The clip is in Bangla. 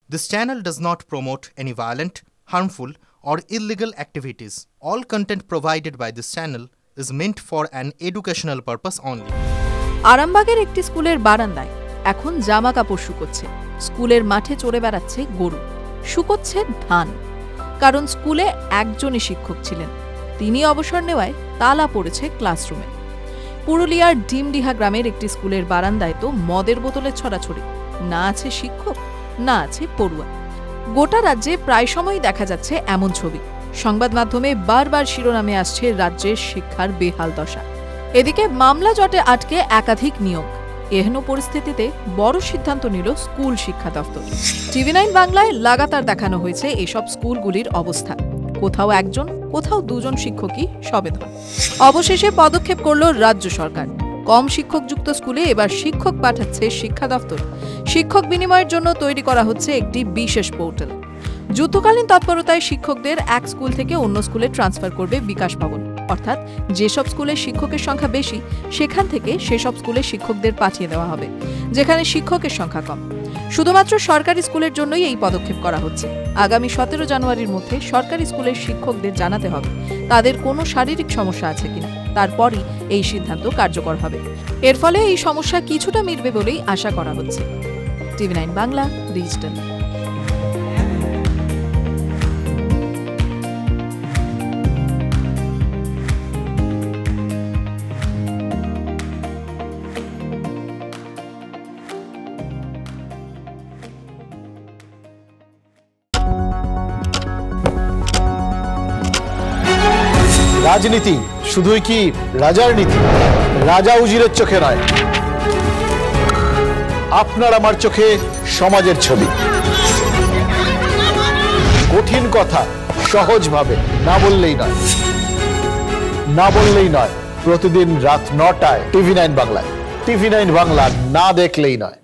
This channel does not promote any violent, harmful, or illegal activities. All content provided by this channel is meant for an educational purpose only. আরামবাগের একটি স্কুলের বারান্দায় এখন জামা কাপড় শুকোচ্ছে। স্কুলের মাঠে চড়ে বেড়াচ্ছে গরু, শুকোচ্ছে ধান। কারণ স্কুলে একজনই শিক্ষক ছিলেন, তিনি অবসর নেওয়ায় তালা পড়েছে ক্লাসরুমে। পুরুলিয়ার ডিমডিহা গ্রামের একটি স্কুলের বারান্দায় তো মদের বোতলের ছড়াছড়ি, না আছে শিক্ষক, না আছে পড়ুয়া। গোটা রাজ্যে প্রায় সময়ই দেখা যাচ্ছে এমন ছবি। সংবাদ মাধ্যমে বারবার শিরোনামে আসছে রাজ্যের শিক্ষার বেহাল দশা। এদিকে মামলা জটে আটকে একাধিক নিয়োগ। এহেন পরিস্থিতিতে বড় সিদ্ধান্ত নিল স্কুল শিক্ষা দফতর। TV9 বাংলায় লাগাতার দেখানো হয়েছে এসব স্কুলগুলির অবস্থা। কোথাও একজন, কোথাও দুজন শিক্ষকই সবেধন। অবশেষে পদক্ষেপ করল রাজ্য সরকার। কম শিক্ষকযুক্ত স্কুলে এবার শিক্ষক পাঠাচ্ছে শিক্ষা দফতর। শিক্ষক বিনিময়ের জন্য তৈরি করা হচ্ছে একটি বিশেষ পোর্টাল। যুদ্ধকালীন তৎপরতায় শিক্ষকদের এক স্কুল থেকে অন্য স্কুলে ট্রান্সফার করবে বিকাশ ভবন। অর্থাৎ যেসব স্কুলে শিক্ষকের সংখ্যা বেশি, সেখান থেকে সেসব স্কুলে শিক্ষকদের পাঠিয়ে দেওয়া হবে যেখানে শিক্ষকের সংখ্যা কম। শুধুমাত্র সরকারি স্কুলের জন্যই এই পদক্ষেপ করা হচ্ছে। আগামী 17 জানুয়ারির মধ্যে সরকারি স্কুলের শিক্ষকদের জানাতে হবে তাদের কোনো শারীরিক সমস্যা আছে কিনা, তারপরই এই সিদ্ধান্ত কার্যকর হবে। এর ফলে এই সমস্যা কিছুটা মিটবে বলেই আশা করা হচ্ছে। TV9 Bangla digital. রাজনীতি শুধুই কি রাজার নীতি? রাজা উজিরের চোখে নয়, আপনার আমার চোখে সমাজের ছবি। কঠিন কথা সহজভাবে না বললেই নয়। প্রতিদিন রাত 9টায় TV9 বাংলায়। TV9 বাংলা না দেখলেই নয়।